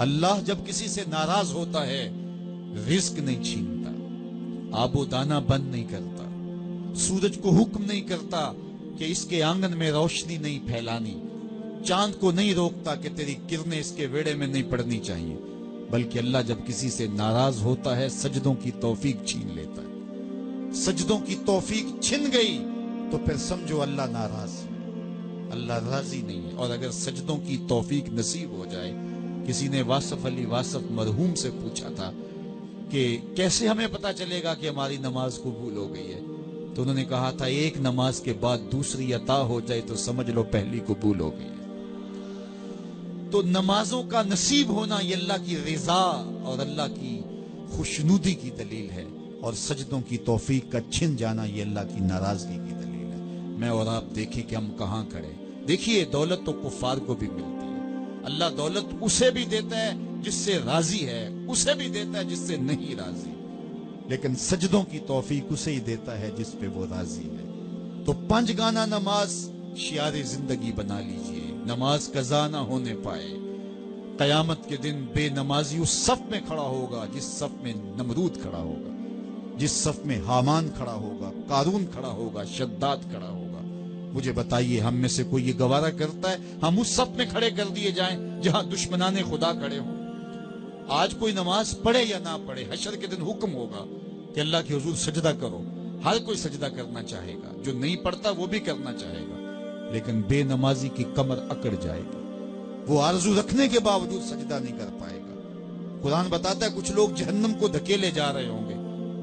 اللہ جب کسی سے ناراض ہوتا ہے رزق نہیں چھینتا، آب و دانہ بند نہیں کرتا، سورج کو حکم نہیں کرتا کہ اس کے آنگن میں روشنی نہیں پھیلانی، چاند کو نہیں روکتا کہ تیری کرنیں اس کے ویڑے میں نہیں پڑنی چاہیے، بلکہ اللہ جب کسی سے ناراض ہوتا ہے سجدوں کی توفیق چھین لیتا ہے۔ سجدوں کی توفیق چھن گئی تو پھر سمجھو اللہ ناراض ہے، اللہ راضی نہیں ہے۔ اور اگر سجدوں کی توفیق نصیب ہو جائے، کسی نے واصف علی واصف مرحوم سے پوچھا تھا کہ کیسے ہمیں پتا چلے گا کہ ہماری نماز قبول ہو گئی ہے، تو انہوں نے کہا تھا ایک نماز کے بعد دوسری عطا ہو جائے تو سمجھ لو پہلی قبول ہو گئی ہے۔ تو نمازوں کا نصیب ہونا یہ اللہ کی رضا اور اللہ کی خوشنودی کی دلیل ہے، اور سجدوں کی توفیق کا چھن جانا یہ اللہ کی ناراضگی کی دلیل ہے۔ میں اور آپ دیکھیں کہ ہم کہاں کھڑے۔ دیکھیے دولت تو کفار کو بھی ملتی ہے، اللہ دولت اسے بھی دیتا ہے جس سے راضی ہے، اسے بھی دیتا ہے جس سے نہیں راضی، لیکن سجدوں کی توفیق اسے ہی دیتا ہے جس پہ وہ راضی ہے۔ تو 5 گانا نماز شعار زندگی بنا لیجئے، نماز قضا نہ ہونے پائے۔ قیامت کے دن بے نمازی اس صف میں کھڑا ہوگا جس صف میں نمرود کھڑا ہوگا، جس صف میں حامان کھڑا ہوگا، قارون کھڑا ہوگا، شداد کھڑا ہوگا۔ مجھے بتائیے ہم میں سے کوئی یہ گوارہ کرتا ہے ہم اس صف میں کھڑے کر دیے جائیں جہاں دشمنان خدا کھڑے ہوں؟ آج کوئی نماز پڑھے یا نہ پڑھے، حشر کے دن حکم ہوگا کہ اللہ کے حضور سجدہ کرو، ہر کوئی سجدہ کرنا چاہے گا، جو نہیں پڑھتا وہ بھی کرنا چاہے گا، لیکن بے نمازی کی کمر اکڑ جائے گی، وہ آرزو رکھنے کے باوجود سجدہ نہیں کر پائے گا۔ قرآن بتاتا ہے کچھ لوگ جہنم کو دھکیلے جا رہے ہوں گے،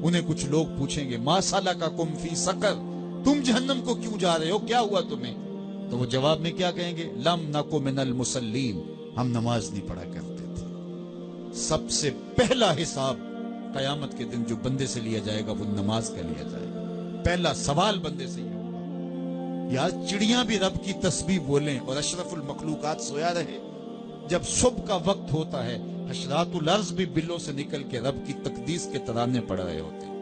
انہیں کچھ لوگ پوچھیں گے ما سلککم فی سقر، تم جہنم کو کیوں جا رہے ہو، کیا ہوا تمہیں؟ تو وہ جواب میں کیا کہیں گے؟ لم نک من المصلین، ہم نماز نہیں پڑھا کرتے تھے۔ سب سے پہلا حساب قیامت کے دن جو بندے سے لیا جائے گا وہ نماز کا لیا جائے گا۔ پہلا سوال بندے سے یہ ہوگا۔ یار چڑیاں بھی رب کی تسبیح بولیں اور اشرف المخلوقات سویا رہے، جب صبح کا وقت ہوتا ہے حشرات الارض بھی بلوں سے نکل کے رب کی تقدیس کے ترانے پڑھ رہے ہوتے ہیں،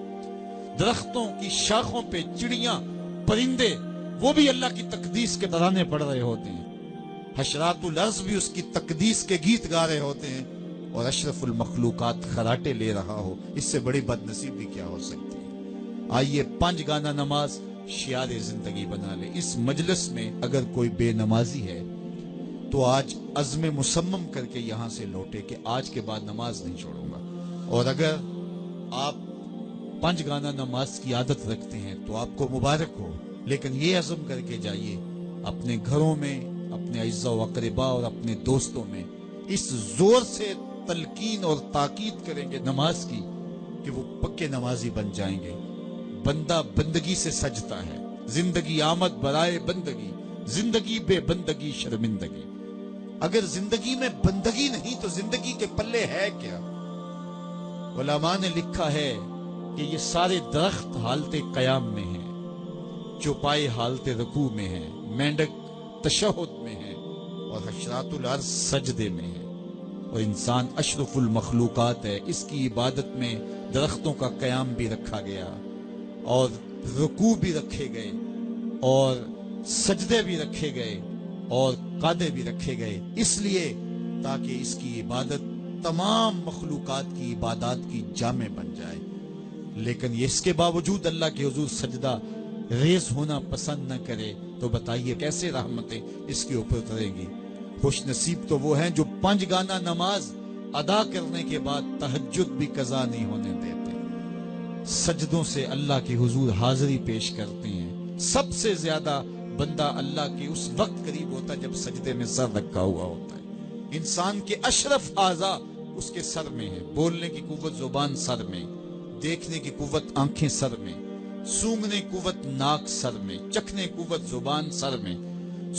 درختوں کی شاخوں پہ چڑیاں پرندے وہ بھی اللہ کی تقدیس کے ترانے پڑھ رہے ہوتے ہیں، حشرات الارض بھی اس کی تقدیس کے گیت گا رہے ہوتے ہیں، اور اشرف المخلوقات خراٹے لے رہا ہو، اس سے بڑی بد نصیبی کیا ہو سکتی ہے؟ آئیے 5 گانا نماز شعار زندگی بنا لے۔ اس مجلس میں اگر کوئی بے نمازی ہے تو آج عزم مصمم کر کے یہاں سے لوٹے کہ آج کے بعد نماز نہیں چھوڑوں گا، اور اگر آپ 5 گانا نماز کی عادت رکھتے ہیں تو آپ کو مبارک ہو، لیکن یہ عزم کر کے جائیے اپنے گھروں میں، اپنے اعزاء و اقرباء اور اپنے دوستوں میں اس زور سے تلقین اور تاکید کریں گے نماز کی کہ وہ پکے نمازی بن جائیں گے۔ بندہ بندگی سے سجتا ہے، زندگی آمد برائے بندگی، زندگی بے بندگی شرمندگی۔ اگر زندگی میں بندگی نہیں تو زندگی کے پلے ہے کیا؟ علماء نے لکھا ہے کہ یہ سارے درخت حالت قیام میں ہیں، چوپائے حالت رکوع میں ہیں، مینڈک تشہد میں ہے، اور حشرات الارض سجدے میں ہے، اور انسان اشرف المخلوقات ہے۔ اس کی عبادت میں درختوں کا قیام بھی رکھا گیا، اور رکوع بھی رکھے گئے، اور سجدے بھی رکھے گئے، اور قعدے بھی رکھے گئے، اس لیے تاکہ اس کی عبادت تمام مخلوقات کی عبادات کی جامع بن جائے۔ لیکن اس کے باوجود اللہ کے حضور سجدہ ریز ہونا پسند نہ کرے تو بتائیے کیسے رحمتیں اس کے اوپر اتریں گی؟ خوش نصیب تو وہ ہیں جو 5 گانا نماز ادا کرنے کے بعد تہجد بھی قضا نہیں ہونے دیتے، سجدوں سے اللہ کے حضور حاضری پیش کرتے ہیں۔ سب سے زیادہ بندہ اللہ کے اس وقت قریب ہوتا ہے جب سجدے میں سر رکھا ہوا ہوتا ہے۔ انسان کے اشرف اعضاء اس کے سر میں ہے، بولنے کی قوت زبان سر میں، دیکھنے کی قوت آنکھیں سر میں، سونگنے کی قوت ناک سر میں، چکھنے کی قوت زبان سر میں،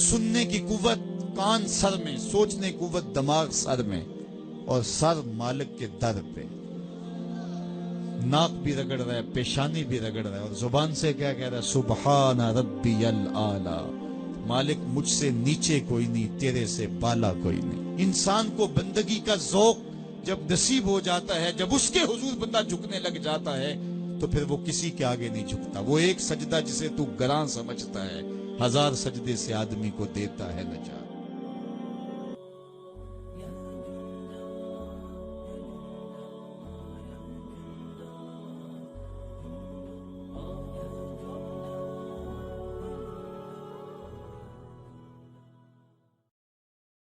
سننے کی قوت کان سر میں، سوچنے کی قوت دماغ سر میں، اور سر مالک کے در پہ۔ ناک بھی رگڑ رہا ہے، پیشانی بھی رگڑ رہا ہے، اور زبان سے کیا کہہ رہا ہے؟ سبحان ربی الاعلی، مالک مجھ سے نیچے کوئی نہیں، تیرے سے بالا کوئی نہیں۔ انسان کو بندگی کا ذوق جب نصیب ہو جاتا ہے، جب اس کے حضور بندہ جھکنے لگ جاتا ہے تو پھر وہ کسی کے آگے نہیں جھکتا۔ وہ ایک سجدہ جسے تو گراں سمجھتا ہے 1000 سجدے سے آدمی کو دیتا ہے نجات۔